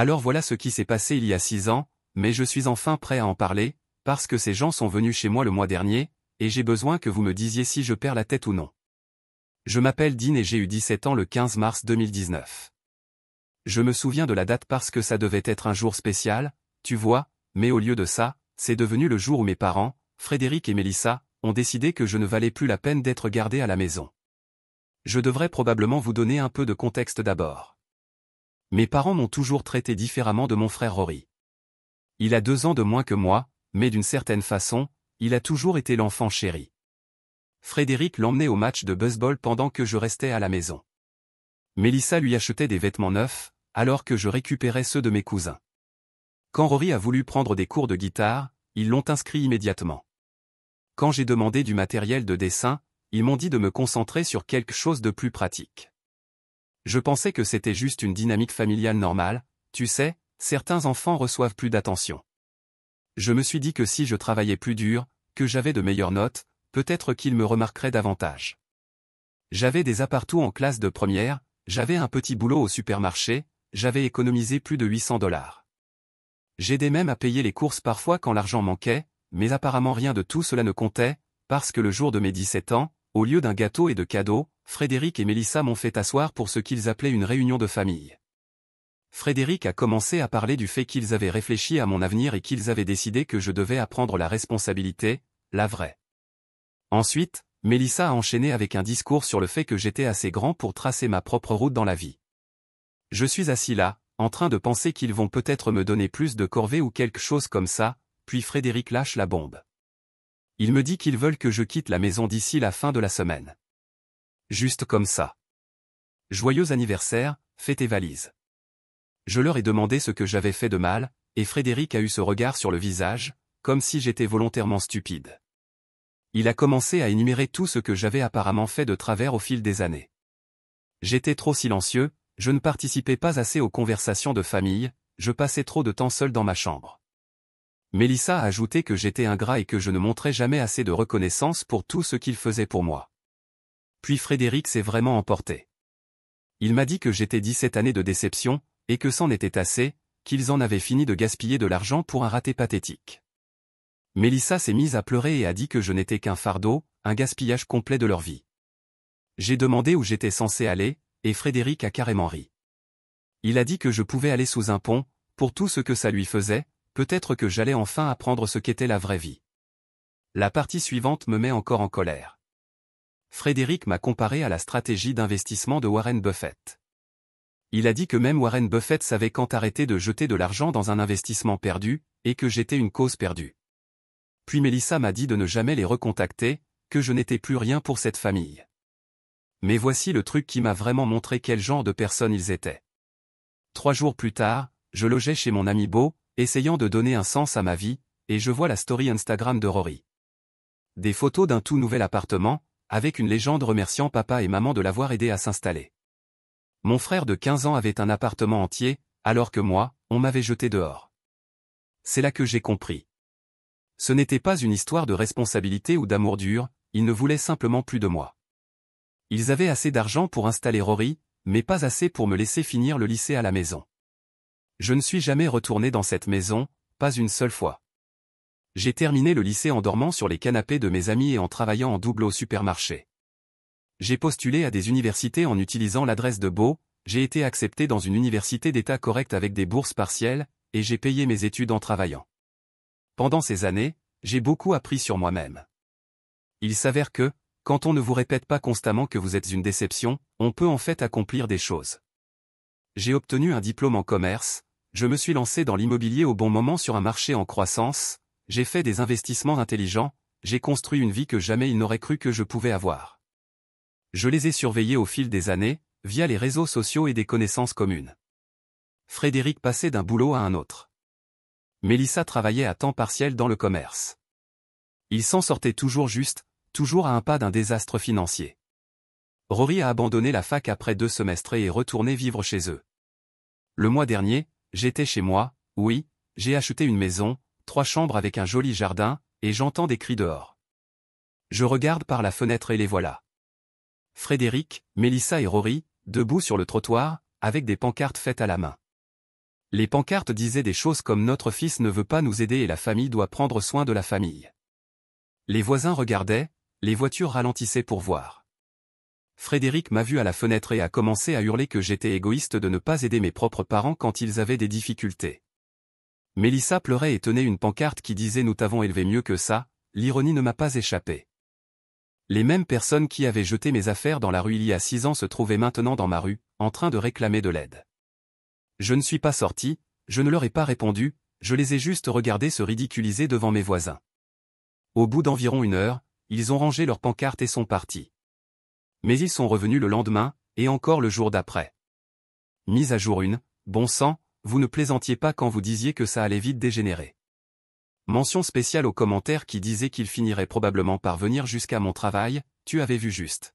Alors voilà ce qui s'est passé il y a 6 ans, mais je suis enfin prêt à en parler, parce que ces gens sont venus chez moi le mois dernier, et j'ai besoin que vous me disiez si je perds la tête ou non. Je m'appelle Dean et j'ai eu 17 ans le 15 mars 2019. Je me souviens de la date parce que ça devait être un jour spécial, tu vois, mais au lieu de ça, c'est devenu le jour où mes parents, Frédéric et Mélissa, ont décidé que je ne valais plus la peine d'être gardé à la maison. Je devrais probablement vous donner un peu de contexte d'abord. Mes parents m'ont toujours traité différemment de mon frère Rory. Il a 2 ans de moins que moi, mais d'une certaine façon, il a toujours été l'enfant chéri. Frédéric l'emmenait au match de baseball pendant que je restais à la maison. Mélissa lui achetait des vêtements neufs, alors que je récupérais ceux de mes cousins. Quand Rory a voulu prendre des cours de guitare, ils l'ont inscrit immédiatement. Quand j'ai demandé du matériel de dessin, ils m'ont dit de me concentrer sur quelque chose de plus pratique. Je pensais que c'était juste une dynamique familiale normale, tu sais, certains enfants reçoivent plus d'attention. Je me suis dit que si je travaillais plus dur, que j'avais de meilleures notes, peut-être qu'ils me remarqueraient davantage. J'avais des appartous en classe de première, j'avais un petit boulot au supermarché, j'avais économisé plus de 800 $. J'aidais même à payer les courses parfois quand l'argent manquait, mais apparemment rien de tout cela ne comptait, parce que le jour de mes 17 ans, au lieu d'un gâteau et de cadeaux, Frédéric et Mélissa m'ont fait asseoir pour ce qu'ils appelaient une réunion de famille. Frédéric a commencé à parler du fait qu'ils avaient réfléchi à mon avenir et qu'ils avaient décidé que je devais apprendre la responsabilité, la vraie. Ensuite, Mélissa a enchaîné avec un discours sur le fait que j'étais assez grand pour tracer ma propre route dans la vie. Je suis assis là, en train de penser qu'ils vont peut-être me donner plus de corvée ou quelque chose comme ça, puis Frédéric lâche la bombe. Il me dit qu'ils veulent que je quitte la maison d'ici la fin de la semaine. Juste comme ça. Joyeux anniversaire, fais tes valises. Je leur ai demandé ce que j'avais fait de mal, et Frédéric a eu ce regard sur le visage, comme si j'étais volontairement stupide. Il a commencé à énumérer tout ce que j'avais apparemment fait de travers au fil des années. J'étais trop silencieux, je ne participais pas assez aux conversations de famille, je passais trop de temps seul dans ma chambre. Mélissa a ajouté que j'étais ingrat et que je ne montrais jamais assez de reconnaissance pour tout ce qu'il faisait pour moi. Puis Frédéric s'est vraiment emporté. Il m'a dit que j'étais 17 années de déception, et que c'en était assez, qu'ils en avaient fini de gaspiller de l'argent pour un raté pathétique. Mélissa s'est mise à pleurer et a dit que je n'étais qu'un fardeau, un gaspillage complet de leur vie. J'ai demandé où j'étais censé aller, et Frédéric a carrément ri. Il a dit que je pouvais aller sous un pont, pour tout ce que ça lui faisait, peut-être que j'allais enfin apprendre ce qu'était la vraie vie. La partie suivante me met encore en colère. Frédéric m'a comparé à la stratégie d'investissement de Warren Buffett. Il a dit que même Warren Buffett savait quand arrêter de jeter de l'argent dans un investissement perdu, et que j'étais une cause perdue. Puis Mélissa m'a dit de ne jamais les recontacter, que je n'étais plus rien pour cette famille. Mais voici le truc qui m'a vraiment montré quel genre de personnes ils étaient. 3 jours plus tard, je logeais chez mon ami Beau, essayant de donner un sens à ma vie, et je vois la story Instagram de Rory. Des photos d'un tout nouvel appartement, avec une légende remerciant papa et maman de l'avoir aidé à s'installer. Mon frère de 15 ans avait un appartement entier, alors que moi, on m'avait jeté dehors. C'est là que j'ai compris. Ce n'était pas une histoire de responsabilité ou d'amour dur, ils ne voulaient simplement plus de moi. Ils avaient assez d'argent pour installer Rory, mais pas assez pour me laisser finir le lycée à la maison. Je ne suis jamais retourné dans cette maison, pas une seule fois. J'ai terminé le lycée en dormant sur les canapés de mes amis et en travaillant en double au supermarché. J'ai postulé à des universités en utilisant l'adresse de Beau, j'ai été accepté dans une université d'État correcte avec des bourses partielles, et j'ai payé mes études en travaillant. Pendant ces années, j'ai beaucoup appris sur moi-même. Il s'avère que, quand on ne vous répète pas constamment que vous êtes une déception, on peut en fait accomplir des choses. J'ai obtenu un diplôme en commerce, je me suis lancé dans l'immobilier au bon moment sur un marché en croissance, j'ai fait des investissements intelligents, j'ai construit une vie que jamais il n'aurait cru que je pouvais avoir. Je les ai surveillés au fil des années, via les réseaux sociaux et des connaissances communes. Frédéric passait d'un boulot à un autre. Mélissa travaillait à temps partiel dans le commerce. Ils s'en sortaient toujours juste, toujours à un pas d'un désastre financier. Rory a abandonné la fac après 2 semestres et est retourné vivre chez eux. Le mois dernier, j'étais chez moi, oui, j'ai acheté une maison, 3 chambres avec un joli jardin, et j'entends des cris dehors. Je regarde par la fenêtre et les voilà. Frédéric, Mélissa et Rory, debout sur le trottoir, avec des pancartes faites à la main. Les pancartes disaient des choses comme « Notre fils ne veut pas nous aider et la famille doit prendre soin de la famille ». Les voisins regardaient, les voitures ralentissaient pour voir. Frédéric m'a vu à la fenêtre et a commencé à hurler que j'étais égoïste de ne pas aider mes propres parents quand ils avaient des difficultés. Mélissa pleurait et tenait une pancarte qui disait « Nous t'avons élevé mieux que ça », l'ironie ne m'a pas échappé. Les mêmes personnes qui avaient jeté mes affaires dans la rue il y a 6 ans se trouvaient maintenant dans ma rue, en train de réclamer de l'aide. Je ne suis pas sorti, je ne leur ai pas répondu, je les ai juste regardés se ridiculiser devant mes voisins. Au bout d'environ 1 heure, ils ont rangé leurs pancartes et sont partis. Mais ils sont revenus le lendemain, et encore le jour d'après. Mise à jour 1, bon sang, vous ne plaisantiez pas quand vous disiez que ça allait vite dégénérer. Mention spéciale aux commentaires qui disaient qu'il finirait probablement par venir jusqu'à mon travail, tu avais vu juste.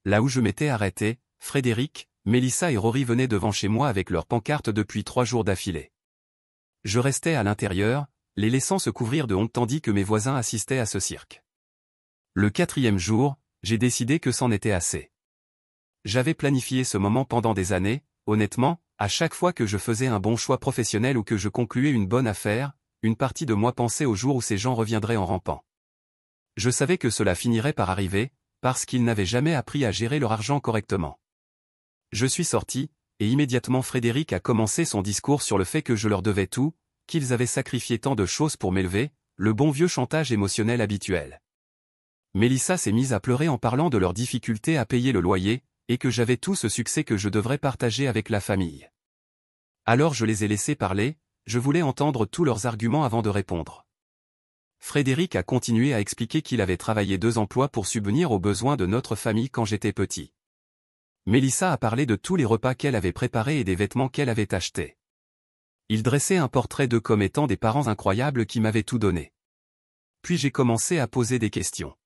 Là où je m'étais arrêté, Frédéric, Mélissa et Rory venaient devant chez moi avec leurs pancartes depuis 3 jours d'affilée. Je restais à l'intérieur, les laissant se couvrir de honte tandis que mes voisins assistaient à ce cirque. Le 4e jour, j'ai décidé que c'en était assez. J'avais planifié ce moment pendant des années, honnêtement, à chaque fois que je faisais un bon choix professionnel ou que je concluais une bonne affaire, une partie de moi pensait au jour où ces gens reviendraient en rampant. Je savais que cela finirait par arriver, parce qu'ils n'avaient jamais appris à gérer leur argent correctement. Je suis sorti, et immédiatement Frédéric a commencé son discours sur le fait que je leur devais tout, qu'ils avaient sacrifié tant de choses pour m'élever, le bon vieux chantage émotionnel habituel. Mélissa s'est mise à pleurer en parlant de leurs difficultés à payer le loyer, et que j'avais tout ce succès que je devrais partager avec la famille. Alors je les ai laissés parler, je voulais entendre tous leurs arguments avant de répondre. Frédéric a continué à expliquer qu'il avait travaillé 2 emplois pour subvenir aux besoins de notre famille quand j'étais petit. Mélissa a parlé de tous les repas qu'elle avait préparés et des vêtements qu'elle avait achetés. Il dressait un portrait d'eux comme étant des parents incroyables qui m'avaient tout donné. Puis j'ai commencé à poser des questions.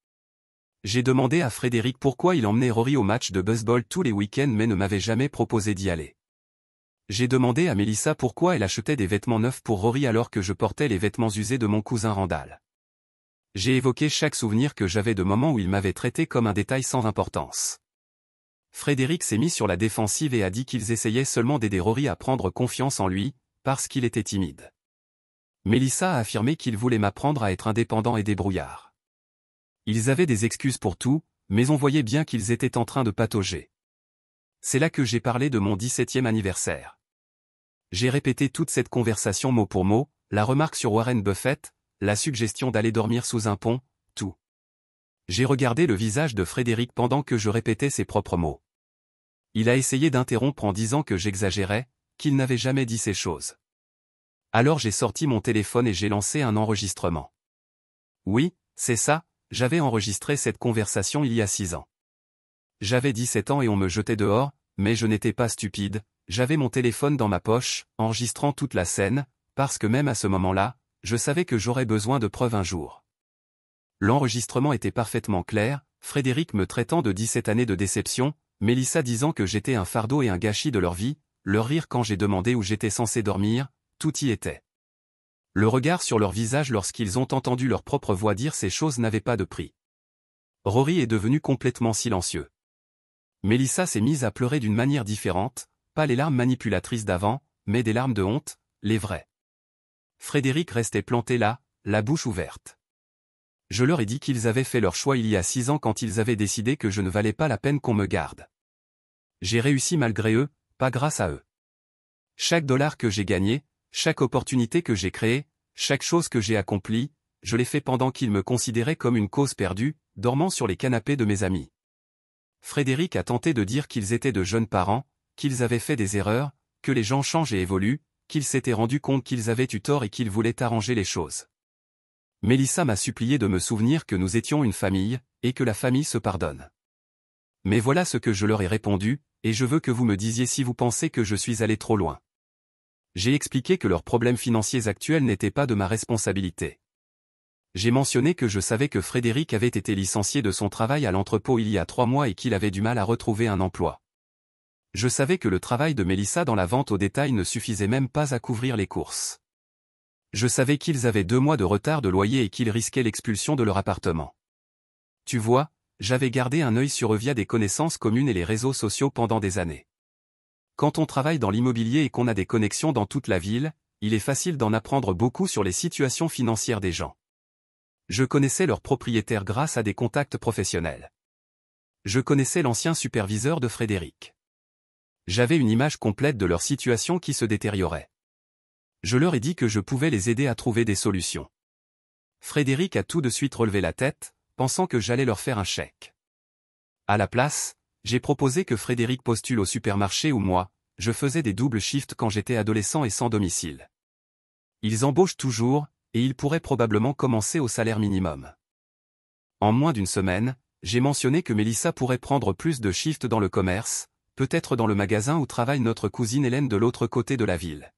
J'ai demandé à Frédéric pourquoi il emmenait Rory au match de baseball tous les week-ends mais ne m'avait jamais proposé d'y aller. J'ai demandé à Mélissa pourquoi elle achetait des vêtements neufs pour Rory alors que je portais les vêtements usés de mon cousin Randall. J'ai évoqué chaque souvenir que j'avais de moments où il m'avait traité comme un détail sans importance. Frédéric s'est mis sur la défensive et a dit qu'ils essayaient seulement d'aider Rory à prendre confiance en lui, parce qu'il était timide. Mélissa a affirmé qu'ils voulaient m'apprendre à être indépendant et débrouillard. Ils avaient des excuses pour tout, mais on voyait bien qu'ils étaient en train de patauger. C'est là que j'ai parlé de mon 17e anniversaire. J'ai répété toute cette conversation mot pour mot, la remarque sur Warren Buffett, la suggestion d'aller dormir sous un pont, tout. J'ai regardé le visage de Frédéric pendant que je répétais ses propres mots. Il a essayé d'interrompre en disant que j'exagérais, qu'il n'avait jamais dit ces choses. Alors j'ai sorti mon téléphone et j'ai lancé un enregistrement. Oui, c'est ça, j'avais enregistré cette conversation il y a 6 ans. J'avais 17 ans et on me jetait dehors, mais je n'étais pas stupide, j'avais mon téléphone dans ma poche, enregistrant toute la scène, parce que même à ce moment-là, je savais que j'aurais besoin de preuves un jour. L'enregistrement était parfaitement clair, Frédéric me traitant de 17 années de déception, Mélissa disant que j'étais un fardeau et un gâchis de leur vie, leur rire quand j'ai demandé où j'étais censé dormir, tout y était. Le regard sur leur visage lorsqu'ils ont entendu leur propre voix dire ces choses n'avait pas de prix. Rory est devenu complètement silencieux. Mélissa s'est mise à pleurer d'une manière différente, pas les larmes manipulatrices d'avant, mais des larmes de honte, les vraies. Frédéric restait planté là, la bouche ouverte. Je leur ai dit qu'ils avaient fait leur choix il y a 6 ans quand ils avaient décidé que je ne valais pas la peine qu'on me garde. J'ai réussi malgré eux, pas grâce à eux. Chaque dollar que j'ai gagné, chaque opportunité que j'ai créée, chaque chose que j'ai accomplie, je l'ai fait pendant qu'ils me considéraient comme une cause perdue, dormant sur les canapés de mes amis. Frédéric a tenté de dire qu'ils étaient de jeunes parents, qu'ils avaient fait des erreurs, que les gens changent et évoluent, qu'ils s'étaient rendus compte qu'ils avaient eu tort et qu'ils voulaient arranger les choses. Mélissa m'a supplié de me souvenir que nous étions une famille, et que la famille se pardonne. Mais voilà ce que je leur ai répondu, et je veux que vous me disiez si vous pensez que je suis allé trop loin. J'ai expliqué que leurs problèmes financiers actuels n'étaient pas de ma responsabilité. J'ai mentionné que je savais que Frédéric avait été licencié de son travail à l'entrepôt il y a 3 mois et qu'il avait du mal à retrouver un emploi. Je savais que le travail de Mélissa dans la vente au détail ne suffisait même pas à couvrir les courses. Je savais qu'ils avaient 2 mois de retard de loyer et qu'ils risquaient l'expulsion de leur appartement. Tu vois, j'avais gardé un œil sur eux via des connaissances communes et les réseaux sociaux pendant des années. Quand on travaille dans l'immobilier et qu'on a des connexions dans toute la ville, il est facile d'en apprendre beaucoup sur les situations financières des gens. Je connaissais leurs propriétaires grâce à des contacts professionnels. Je connaissais l'ancien superviseur de Frédéric. J'avais une image complète de leur situation qui se détériorait. Je leur ai dit que je pouvais les aider à trouver des solutions. Frédéric a tout de suite relevé la tête, pensant que j'allais leur faire un chèque. À la place, j'ai proposé que Frédéric postule au supermarché où moi, je faisais des doubles shifts quand j'étais adolescent et sans domicile. Ils embauchent toujours, et ils pourraient probablement commencer au salaire minimum. En moins d'une semaine, j'ai mentionné que Mélissa pourrait prendre plus de shifts dans le commerce, peut-être dans le magasin où travaille notre cousine Hélène de l'autre côté de la ville.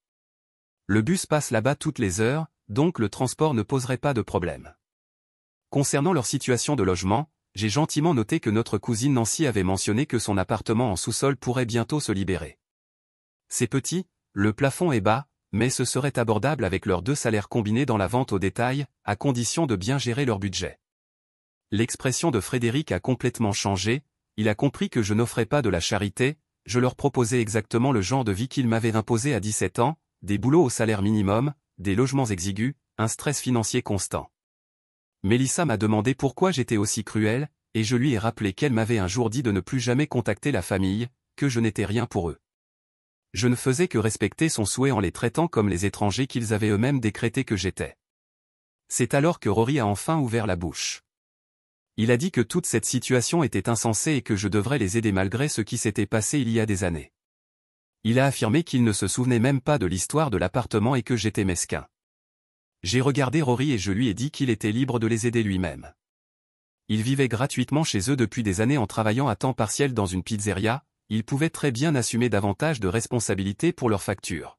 Le bus passe là-bas toutes les heures, donc le transport ne poserait pas de problème. Concernant leur situation de logement, j'ai gentiment noté que notre cousine Nancy avait mentionné que son appartement en sous-sol pourrait bientôt se libérer. C'est petit, le plafond est bas, mais ce serait abordable avec leurs 2 salaires combinés dans la vente au détail, à condition de bien gérer leur budget. L'expression de Frédéric a complètement changé, il a compris que je n'offrais pas de la charité, je leur proposais exactement le genre de vie qu'il m'avait imposé à 17 ans, des boulots au salaire minimum, des logements exigus, un stress financier constant. Mélissa m'a demandé pourquoi j'étais aussi cruel, et je lui ai rappelé qu'elle m'avait un jour dit de ne plus jamais contacter la famille, que je n'étais rien pour eux. Je ne faisais que respecter son souhait en les traitant comme les étrangers qu'ils avaient eux-mêmes décrété que j'étais. C'est alors que Rory a enfin ouvert la bouche. Il a dit que toute cette situation était insensée et que je devrais les aider malgré ce qui s'était passé il y a des années. Il a affirmé qu'il ne se souvenait même pas de l'histoire de l'appartement et que j'étais mesquin. J'ai regardé Rory et je lui ai dit qu'il était libre de les aider lui-même. Il vivait gratuitement chez eux depuis des années en travaillant à temps partiel dans une pizzeria, il pouvait très bien assumer davantage de responsabilités pour leurs factures.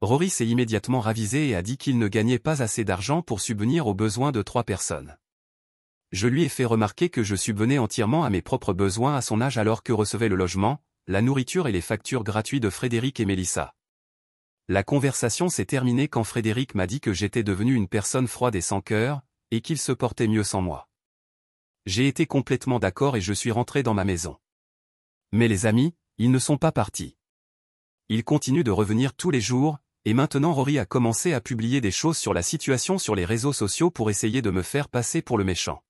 Rory s'est immédiatement ravisé et a dit qu'il ne gagnait pas assez d'argent pour subvenir aux besoins de 3 personnes. Je lui ai fait remarquer que je subvenais entièrement à mes propres besoins à son âge alors que recevait le logement, la nourriture et les factures gratuites de Frédéric et Mélissa. La conversation s'est terminée quand Frédéric m'a dit que j'étais devenu une personne froide et sans cœur, et qu'il se portait mieux sans moi. J'ai été complètement d'accord et je suis rentré dans ma maison. Mais les amis, ils ne sont pas partis. Ils continuent de revenir tous les jours, et maintenant Rory a commencé à publier des choses sur la situation sur les réseaux sociaux pour essayer de me faire passer pour le méchant.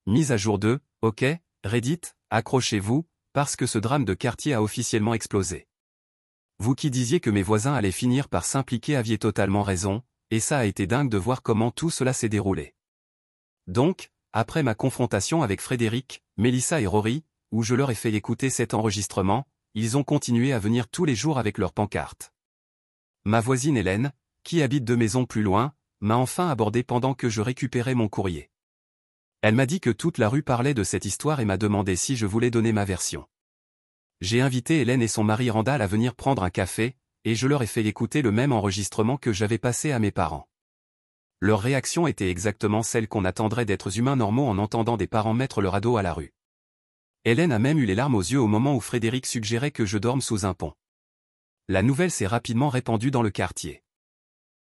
Mise à jour 2, ok, Reddit, accrochez-vous, parce que ce drame de quartier a officiellement explosé. Vous qui disiez que mes voisins allaient finir par s'impliquer aviez totalement raison, et ça a été dingue de voir comment tout cela s'est déroulé. Donc, après ma confrontation avec Frédéric, Mélissa et Rory, où je leur ai fait écouter cet enregistrement, ils ont continué à venir tous les jours avec leurs pancartes. Ma voisine Hélène, qui habite 2 maisons plus loin, m'a enfin abordé pendant que je récupérais mon courrier. Elle m'a dit que toute la rue parlait de cette histoire et m'a demandé si je voulais donner ma version. J'ai invité Hélène et son mari Randall à venir prendre un café, et je leur ai fait écouter le même enregistrement que j'avais passé à mes parents. Leur réaction était exactement celle qu'on attendrait d'êtres humains normaux en entendant des parents mettre leur ado à la rue. Hélène a même eu les larmes aux yeux au moment où Frédéric suggérait que je dorme sous un pont. La nouvelle s'est rapidement répandue dans le quartier.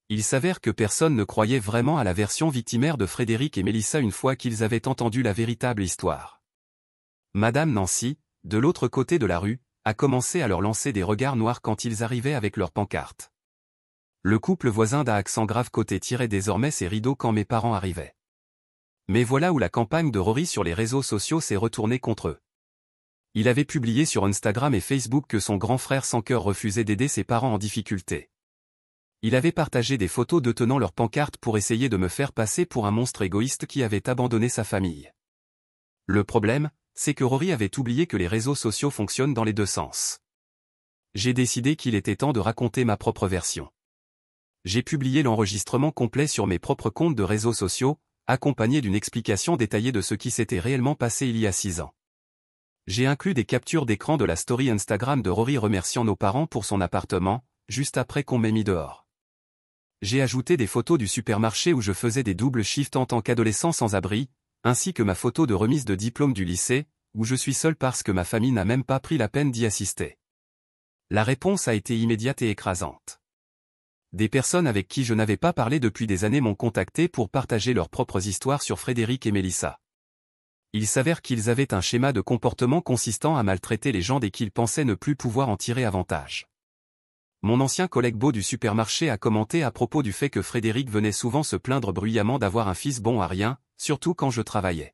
Il s'avère que personne ne croyait vraiment à la version victimaire de Frédéric et Mélissa une fois qu'ils avaient entendu la véritable histoire. Madame Nancy, de l'autre côté de la rue, a commencé à leur lancer des regards noirs quand ils arrivaient avec leurs pancartes. Le couple voisin d'à accent grave côté tirait désormais ses rideaux quand mes parents arrivaient. Mais voilà où la campagne de Rory sur les réseaux sociaux s'est retournée contre eux. Il avait publié sur Instagram et Facebook que son grand frère sans cœur refusait d'aider ses parents en difficulté. Il avait partagé des photos d'eux tenant leurs pancartes pour essayer de me faire passer pour un monstre égoïste qui avait abandonné sa famille. Le problème, c'est que Rory avait oublié que les réseaux sociaux fonctionnent dans les 2 sens. J'ai décidé qu'il était temps de raconter ma propre version. J'ai publié l'enregistrement complet sur mes propres comptes de réseaux sociaux, accompagné d'une explication détaillée de ce qui s'était réellement passé il y a 6 ans. J'ai inclus des captures d'écran de la story Instagram de Rory remerciant nos parents pour son appartement, juste après qu'on m'ait mis dehors. J'ai ajouté des photos du supermarché où je faisais des doubles shifts en tant qu'adolescent sans abri, ainsi que ma photo de remise de diplôme du lycée, où je suis seul parce que ma famille n'a même pas pris la peine d'y assister. La réponse a été immédiate et écrasante. Des personnes avec qui je n'avais pas parlé depuis des années m'ont contacté pour partager leurs propres histoires sur Frédéric et Mélissa. Il s'avère qu'ils avaient un schéma de comportement consistant à maltraiter les gens dès qu'ils pensaient ne plus pouvoir en tirer avantage. Mon ancien collègue Beau du supermarché a commenté à propos du fait que Frédéric venait souvent se plaindre bruyamment d'avoir un fils bon à rien, surtout quand je travaillais.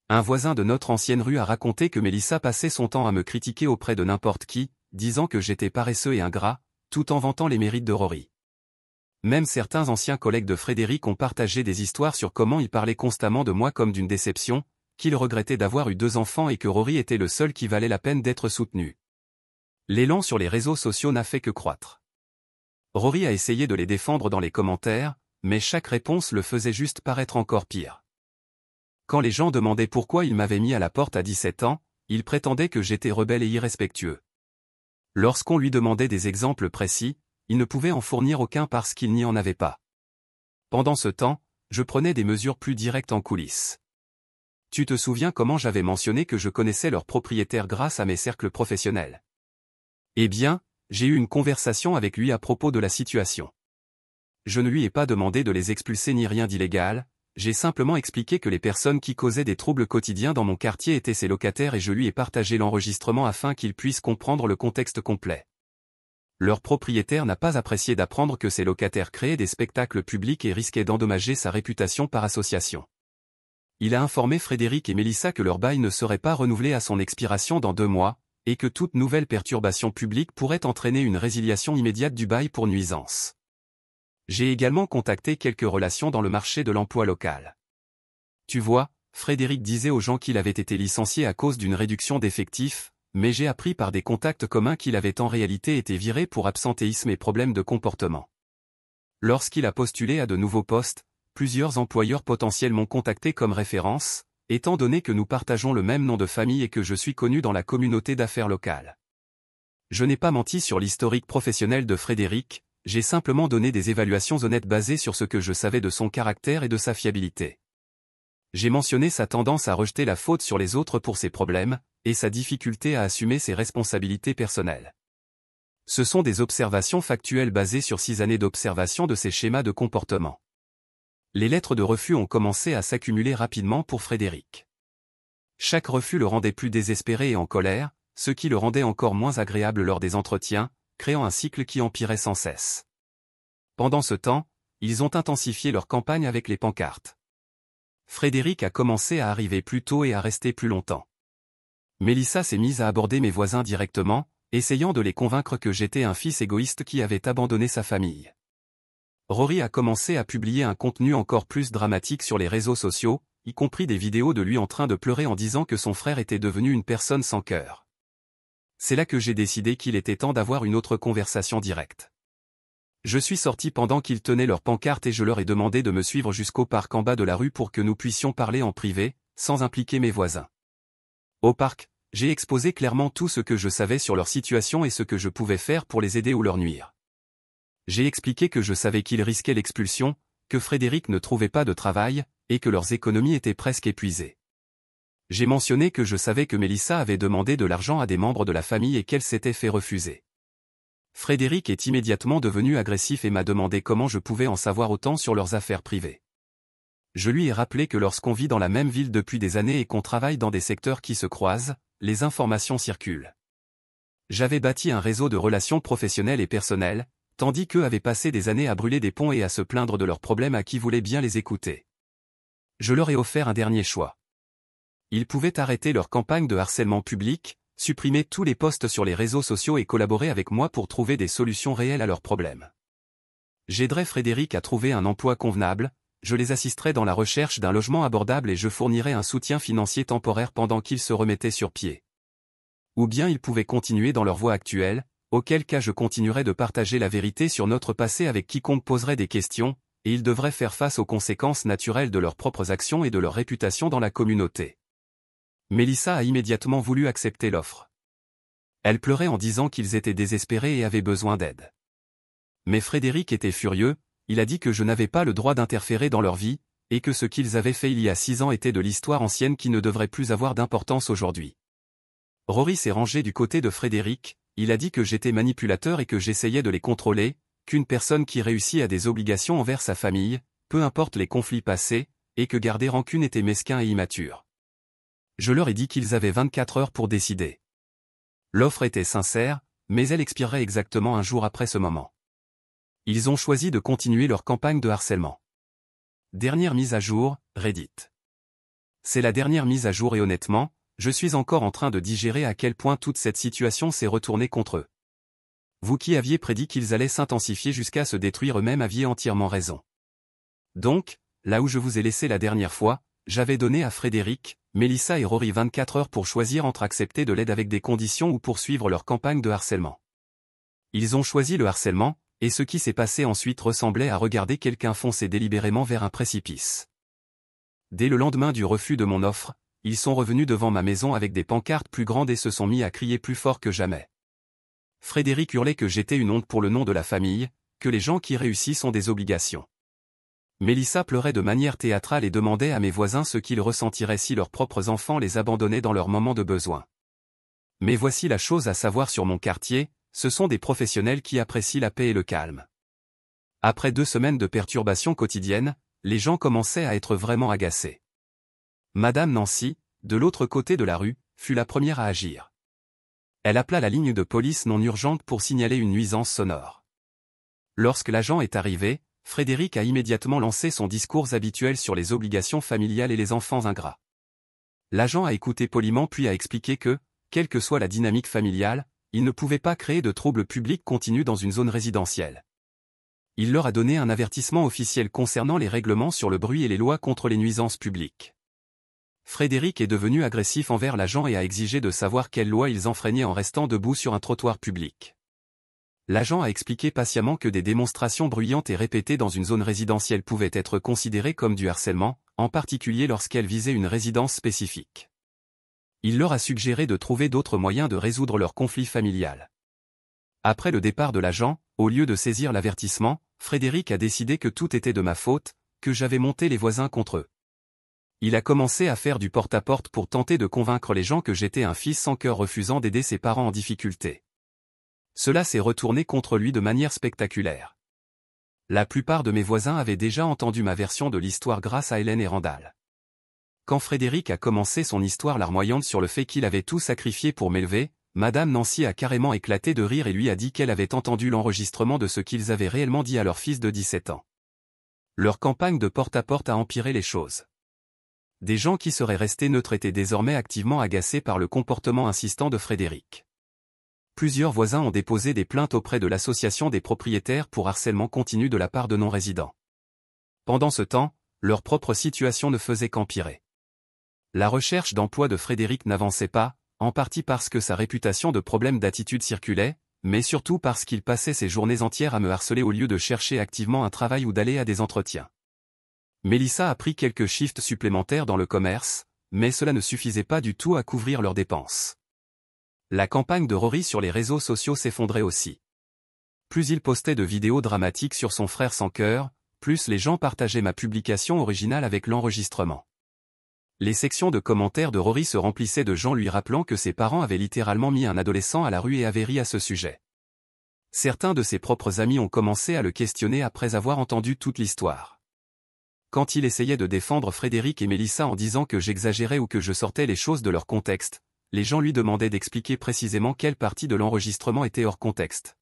Un voisin de notre ancienne rue a raconté que Mélissa passait son temps à me critiquer auprès de n'importe qui, disant que j'étais paresseux et ingrat, tout en vantant les mérites de Rory. Même certains anciens collègues de Frédéric ont partagé des histoires sur comment il parlait constamment de moi comme d'une déception, qu'il regrettait d'avoir eu 2 enfants et que Rory était le seul qui valait la peine d'être soutenu. L'élan sur les réseaux sociaux n'a fait que croître. Rory a essayé de les défendre dans les commentaires, mais chaque réponse le faisait juste paraître encore pire. Quand les gens demandaient pourquoi il m'avait mis à la porte à 17 ans, il prétendait que j'étais rebelle et irrespectueux. Lorsqu'on lui demandait des exemples précis, il ne pouvait en fournir aucun parce qu'il n'y en avait pas. Pendant ce temps, je prenais des mesures plus directes en coulisses. Tu te souviens comment j'avais mentionné que je connaissais leurs propriétaires grâce à mes cercles professionnels? Eh bien, j'ai eu une conversation avec lui à propos de la situation. Je ne lui ai pas demandé de les expulser ni rien d'illégal, j'ai simplement expliqué que les personnes qui causaient des troubles quotidiens dans mon quartier étaient ses locataires et je lui ai partagé l'enregistrement afin qu'il puisse comprendre le contexte complet. Leur propriétaire n'a pas apprécié d'apprendre que ses locataires créaient des spectacles publics et risquaient d'endommager sa réputation par association. Il a informé Frédéric et Mélissa que leur bail ne serait pas renouvelé à son expiration dans 2 mois, et que toute nouvelle perturbation publique pourrait entraîner une résiliation immédiate du bail pour nuisance. J'ai également contacté quelques relations dans le marché de l'emploi local. Tu vois, Frédéric disait aux gens qu'il avait été licencié à cause d'une réduction d'effectifs, mais j'ai appris par des contacts communs qu'il avait en réalité été viré pour absentéisme et problèmes de comportement. Lorsqu'il a postulé à de nouveaux postes, plusieurs employeurs potentiels m'ont contacté comme référence, étant donné que nous partageons le même nom de famille et que je suis connu dans la communauté d'affaires locale. Je n'ai pas menti sur l'historique professionnel de Frédéric, j'ai simplement donné des évaluations honnêtes basées sur ce que je savais de son caractère et de sa fiabilité. J'ai mentionné sa tendance à rejeter la faute sur les autres pour ses problèmes, et sa difficulté à assumer ses responsabilités personnelles. Ce sont des observations factuelles basées sur 6 années d'observation de ses schémas de comportement. Les lettres de refus ont commencé à s'accumuler rapidement pour Frédéric. Chaque refus le rendait plus désespéré et en colère, ce qui le rendait encore moins agréable lors des entretiens, créant un cycle qui empirait sans cesse. Pendant ce temps, ils ont intensifié leur campagne avec les pancartes. Frédéric a commencé à arriver plus tôt et à rester plus longtemps. Mélissa s'est mise à aborder mes voisins directement, essayant de les convaincre que j'étais un fils égoïste qui avait abandonné sa famille. Rory a commencé à publier un contenu encore plus dramatique sur les réseaux sociaux, y compris des vidéos de lui en train de pleurer en disant que son frère était devenu une personne sans cœur. C'est là que j'ai décidé qu'il était temps d'avoir une autre conversation directe. Je suis sorti pendant qu'ils tenaient leur pancarte et je leur ai demandé de me suivre jusqu'au parc en bas de la rue pour que nous puissions parler en privé, sans impliquer mes voisins. Au parc, j'ai exposé clairement tout ce que je savais sur leur situation et ce que je pouvais faire pour les aider ou leur nuire. J'ai expliqué que je savais qu'ils risquaient l'expulsion, que Frédéric ne trouvait pas de travail, et que leurs économies étaient presque épuisées. J'ai mentionné que je savais que Mélissa avait demandé de l'argent à des membres de la famille et qu'elle s'était fait refuser. Frédéric est immédiatement devenu agressif et m'a demandé comment je pouvais en savoir autant sur leurs affaires privées. Je lui ai rappelé que lorsqu'on vit dans la même ville depuis des années et qu'on travaille dans des secteurs qui se croisent, les informations circulent. J'avais bâti un réseau de relations professionnelles et personnelles, tandis qu'eux avaient passé des années à brûler des ponts et à se plaindre de leurs problèmes à qui voulait bien les écouter. Je leur ai offert un dernier choix. Ils pouvaient arrêter leur campagne de harcèlement public, supprimer tous les posts sur les réseaux sociaux et collaborer avec moi pour trouver des solutions réelles à leurs problèmes. J'aiderai Frédéric à trouver un emploi convenable, je les assisterai dans la recherche d'un logement abordable et je fournirai un soutien financier temporaire pendant qu'ils se remettaient sur pied. Ou bien ils pouvaient continuer dans leur voie actuelle, auquel cas je continuerai de partager la vérité sur notre passé avec quiconque poserait des questions, et ils devraient faire face aux conséquences naturelles de leurs propres actions et de leur réputation dans la communauté. Mélissa a immédiatement voulu accepter l'offre. Elle pleurait en disant qu'ils étaient désespérés et avaient besoin d'aide. Mais Frédéric était furieux, il a dit que je n'avais pas le droit d'interférer dans leur vie, et que ce qu'ils avaient fait il y a 6 ans était de l'histoire ancienne qui ne devrait plus avoir d'importance aujourd'hui. Rory s'est rangé du côté de Frédéric, il a dit que j'étais manipulateur et que j'essayais de les contrôler, qu'une personne qui réussit a des obligations envers sa famille, peu importe les conflits passés, et que garder rancune était mesquin et immature. Je leur ai dit qu'ils avaient 24 heures pour décider. L'offre était sincère, mais elle expirerait exactement un jour après ce moment. Ils ont choisi de continuer leur campagne de harcèlement. Dernière mise à jour, Reddit. C'est la dernière mise à jour et honnêtement, je suis encore en train de digérer à quel point toute cette situation s'est retournée contre eux. Vous qui aviez prédit qu'ils allaient s'intensifier jusqu'à se détruire eux-mêmes aviez entièrement raison. Donc, là où je vous ai laissé la dernière fois, j'avais donné à Frédéric, Mélissa et Rory 24 heures pour choisir entre accepter de l'aide avec des conditions ou poursuivre leur campagne de harcèlement. Ils ont choisi le harcèlement, et ce qui s'est passé ensuite ressemblait à regarder quelqu'un foncer délibérément vers un précipice. Dès le lendemain du refus de mon offre, ils sont revenus devant ma maison avec des pancartes plus grandes et se sont mis à crier plus fort que jamais. Frédéric hurlait que j'étais une honte pour le nom de la famille, que les gens qui réussissent ont des obligations. Mélissa pleurait de manière théâtrale et demandait à mes voisins ce qu'ils ressentiraient si leurs propres enfants les abandonnaient dans leurs moments de besoin. Mais voici la chose à savoir sur mon quartier, ce sont des professionnels qui apprécient la paix et le calme. Après 2 semaines de perturbations quotidiennes, les gens commençaient à être vraiment agacés. Madame Nancy, de l'autre côté de la rue, fut la première à agir. Elle appela la ligne de police non urgente pour signaler une nuisance sonore. Lorsque l'agent est arrivé, Frédéric a immédiatement lancé son discours habituel sur les obligations familiales et les enfants ingrats. L'agent a écouté poliment puis a expliqué que, quelle que soit la dynamique familiale, il ne pouvait pas créer de troubles publics continus dans une zone résidentielle. Il leur a donné un avertissement officiel concernant les règlements sur le bruit et les lois contre les nuisances publiques. Frédéric est devenu agressif envers l'agent et a exigé de savoir quelles lois ils enfreignaient en restant debout sur un trottoir public. L'agent a expliqué patiemment que des démonstrations bruyantes et répétées dans une zone résidentielle pouvaient être considérées comme du harcèlement, en particulier lorsqu'elles visaient une résidence spécifique. Il leur a suggéré de trouver d'autres moyens de résoudre leur conflit familial. Après le départ de l'agent, au lieu de saisir l'avertissement, Frédéric a décidé que tout était de ma faute, que j'avais monté les voisins contre eux. Il a commencé à faire du porte-à-porte pour tenter de convaincre les gens que j'étais un fils sans cœur refusant d'aider ses parents en difficulté. Cela s'est retourné contre lui de manière spectaculaire. La plupart de mes voisins avaient déjà entendu ma version de l'histoire grâce à Hélène et Randall. Quand Frédéric a commencé son histoire larmoyante sur le fait qu'il avait tout sacrifié pour m'élever, Madame Nancy a carrément éclaté de rire et lui a dit qu'elle avait entendu l'enregistrement de ce qu'ils avaient réellement dit à leur fils de 17 ans. Leur campagne de porte-à-porte a empiré les choses. Des gens qui seraient restés neutres étaient désormais activement agacés par le comportement insistant de Frédéric. Plusieurs voisins ont déposé des plaintes auprès de l'association des propriétaires pour harcèlement continu de la part de non-résidents. Pendant ce temps, leur propre situation ne faisait qu'empirer. La recherche d'emploi de Frédéric n'avançait pas, en partie parce que sa réputation de problème d'attitude circulait, mais surtout parce qu'il passait ses journées entières à me harceler au lieu de chercher activement un travail ou d'aller à des entretiens. Mélissa a pris quelques shifts supplémentaires dans le commerce, mais cela ne suffisait pas du tout à couvrir leurs dépenses. La campagne de Rory sur les réseaux sociaux s'effondrait aussi. Plus il postait de vidéos dramatiques sur son frère sans cœur, plus les gens partageaient ma publication originale avec l'enregistrement. Les sections de commentaires de Rory se remplissaient de gens lui rappelant que ses parents avaient littéralement mis un adolescent à la rue et avaient ri à ce sujet. Certains de ses propres amis ont commencé à le questionner après avoir entendu toute l'histoire. Quand il essayait de défendre Frédéric et Mélissa en disant que j'exagérais ou que je sortais les choses de leur contexte, les gens lui demandaient d'expliquer précisément quelle partie de l'enregistrement était hors contexte.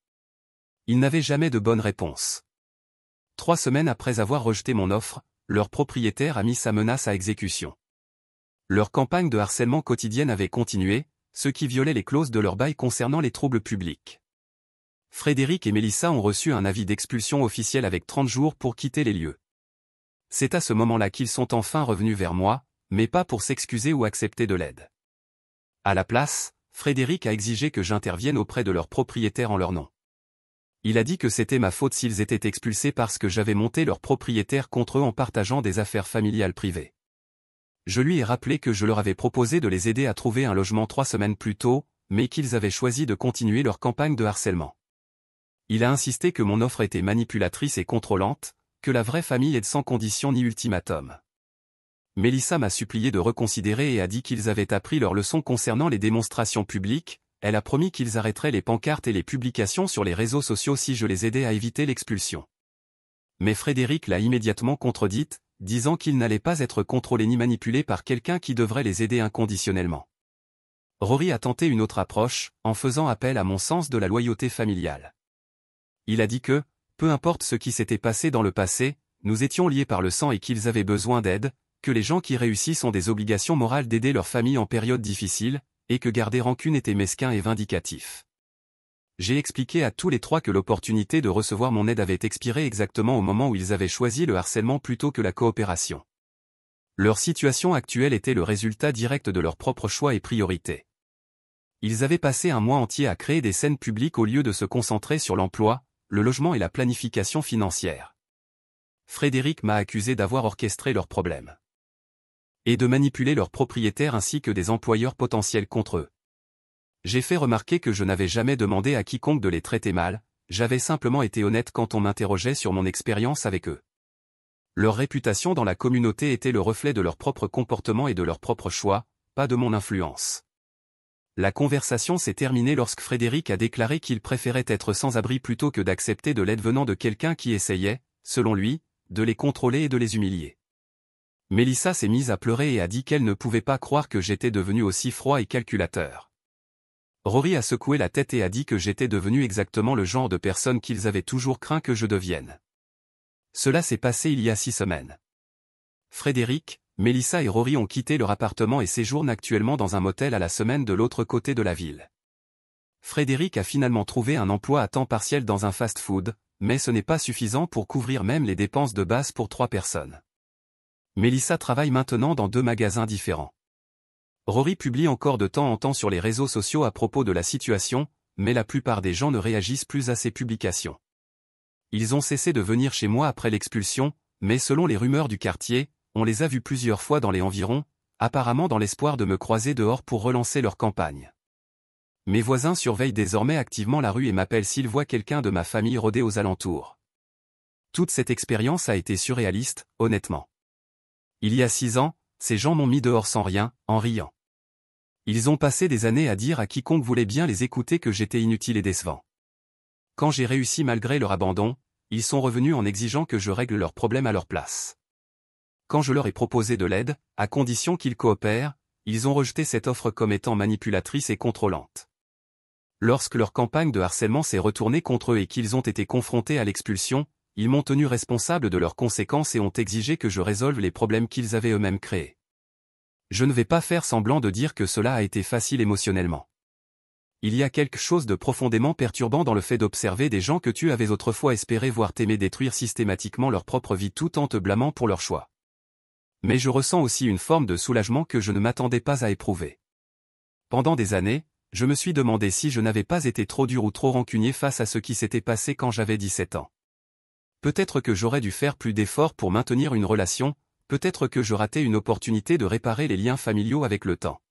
Il n'avait jamais de bonne réponse. 3 semaines après avoir rejeté mon offre, leur propriétaire a mis sa menace à exécution. Leur campagne de harcèlement quotidienne avait continué, ce qui violait les clauses de leur bail concernant les troubles publics. Frédéric et Mélissa ont reçu un avis d'expulsion officiel avec 30 jours pour quitter les lieux. C'est à ce moment-là qu'ils sont enfin revenus vers moi, mais pas pour s'excuser ou accepter de l'aide. À la place, Frédéric a exigé que j'intervienne auprès de leur propriétaire en leur nom. Il a dit que c'était ma faute s'ils étaient expulsés parce que j'avais monté leur propriétaire contre eux en partageant des affaires familiales privées. Je lui ai rappelé que je leur avais proposé de les aider à trouver un logement 3 semaines plus tôt, mais qu'ils avaient choisi de continuer leur campagne de harcèlement. Il a insisté que mon offre était manipulatrice et contrôlante, que la vraie famille est sans condition ni ultimatum. Mélissa m'a supplié de reconsidérer et a dit qu'ils avaient appris leur leçon concernant les démonstrations publiques. Elle a promis qu'ils arrêteraient les pancartes et les publications sur les réseaux sociaux si je les aidais à éviter l'expulsion. Mais Frédéric l'a immédiatement contredite, disant qu'ils n'allaient pas être contrôlés ni manipulés par quelqu'un qui devrait les aider inconditionnellement. Rory a tenté une autre approche, en faisant appel à mon sens de la loyauté familiale. Il a dit que, peu importe ce qui s'était passé dans le passé, nous étions liés par le sang et qu'ils avaient besoin d'aide, que les gens qui réussissent ont des obligations morales d'aider leur famille en période difficile, et que garder rancune était mesquin et vindicatif. J'ai expliqué à tous les trois que l'opportunité de recevoir mon aide avait expiré exactement au moment où ils avaient choisi le harcèlement plutôt que la coopération. Leur situation actuelle était le résultat direct de leurs propres choix et priorités. Ils avaient passé un mois entier à créer des scènes publiques au lieu de se concentrer sur l'emploi, le logement et la planification financière. Frédéric m'a accusé d'avoir orchestré leurs problèmes et de manipuler leurs propriétaires ainsi que des employeurs potentiels contre eux. J'ai fait remarquer que je n'avais jamais demandé à quiconque de les traiter mal, j'avais simplement été honnête quand on m'interrogeait sur mon expérience avec eux. Leur réputation dans la communauté était le reflet de leur propre comportement et de leurs propres choix, pas de mon influence. La conversation s'est terminée lorsque Frédéric a déclaré qu'il préférait être sans abri plutôt que d'accepter de l'aide venant de quelqu'un qui essayait, selon lui, de les contrôler et de les humilier. Mélissa s'est mise à pleurer et a dit qu'elle ne pouvait pas croire que j'étais devenu aussi froid et calculateur. Rory a secoué la tête et a dit que j'étais devenu exactement le genre de personne qu'ils avaient toujours craint que je devienne. Cela s'est passé il y a 6 semaines. Frédéric, Mélissa et Rory ont quitté leur appartement et séjournent actuellement dans un motel à la semaine de l'autre côté de la ville. Frédéric a finalement trouvé un emploi à temps partiel dans un fast-food, mais ce n'est pas suffisant pour couvrir même les dépenses de base pour 3 personnes. Mélissa travaille maintenant dans 2 magasins différents. Rory publie encore de temps en temps sur les réseaux sociaux à propos de la situation, mais la plupart des gens ne réagissent plus à ces publications. Ils ont cessé de venir chez moi après l'expulsion, mais selon les rumeurs du quartier, on les a vus plusieurs fois dans les environs, apparemment dans l'espoir de me croiser dehors pour relancer leur campagne. Mes voisins surveillent désormais activement la rue et m'appellent s'ils voient quelqu'un de ma famille rôder aux alentours. Toute cette expérience a été surréaliste, honnêtement. Il y a 6 ans, ces gens m'ont mis dehors sans rien, en riant. Ils ont passé des années à dire à quiconque voulait bien les écouter que j'étais inutile et décevant. Quand j'ai réussi malgré leur abandon, ils sont revenus en exigeant que je règle leurs problèmes à leur place. Quand je leur ai proposé de l'aide, à condition qu'ils coopèrent, ils ont rejeté cette offre comme étant manipulatrice et contrôlante. Lorsque leur campagne de harcèlement s'est retournée contre eux et qu'ils ont été confrontés à l'expulsion, ils m'ont tenu responsable de leurs conséquences et ont exigé que je résolve les problèmes qu'ils avaient eux-mêmes créés. Je ne vais pas faire semblant de dire que cela a été facile émotionnellement. Il y a quelque chose de profondément perturbant dans le fait d'observer des gens que tu avais autrefois espéré voir t'aimer détruire systématiquement leur propre vie tout en te blâmant pour leurs choix. Mais je ressens aussi une forme de soulagement que je ne m'attendais pas à éprouver. Pendant des années, je me suis demandé si je n'avais pas été trop dur ou trop rancunier face à ce qui s'était passé quand j'avais 17 ans. Peut-être que j'aurais dû faire plus d'efforts pour maintenir une relation, peut-être que je ratais une opportunité de réparer les liens familiaux avec le temps.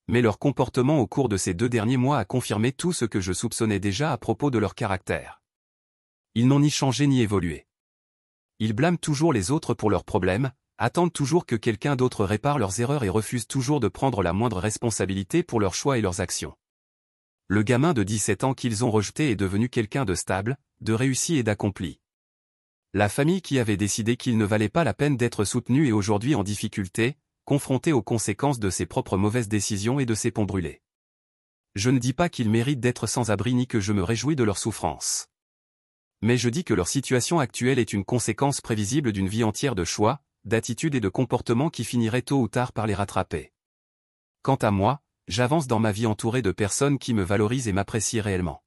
Mais leur comportement au cours de ces 2 derniers mois a confirmé tout ce que je soupçonnais déjà à propos de leur caractère. Ils n'ont ni changé ni évolué. Ils blâment toujours les autres pour leurs problèmes, attendent toujours que quelqu'un d'autre répare leurs erreurs et refusent toujours de prendre la moindre responsabilité pour leurs choix et leurs actions. Le gamin de 17 ans qu'ils ont rejeté est devenu quelqu'un de stable, de réussi et d'accompli. La famille qui avait décidé qu'il ne valait pas la peine d'être soutenue est aujourd'hui en difficulté, confrontée aux conséquences de ses propres mauvaises décisions et de ses ponts brûlés. Je ne dis pas qu'ils méritent d'être sans abri ni que je me réjouis de leur souffrance. Mais je dis que leur situation actuelle est une conséquence prévisible d'une vie entière de choix, d'attitudes et de comportements qui finiraient tôt ou tard par les rattraper. Quant à moi, j'avance dans ma vie entouré de personnes qui me valorisent et m'apprécient réellement.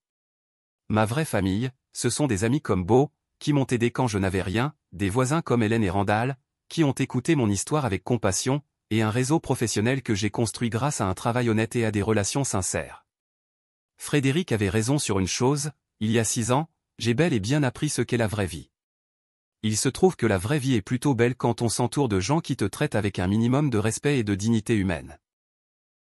Ma vraie famille, ce sont des amis comme Beau, qui m'ont aidé quand je n'avais rien, des voisins comme Hélène et Randall, qui ont écouté mon histoire avec compassion, et un réseau professionnel que j'ai construit grâce à un travail honnête et à des relations sincères. Frédéric avait raison sur une chose, il y a 6 ans, j'ai bel et bien appris ce qu'est la vraie vie. Il se trouve que la vraie vie est plutôt belle quand on s'entoure de gens qui te traitent avec un minimum de respect et de dignité humaine.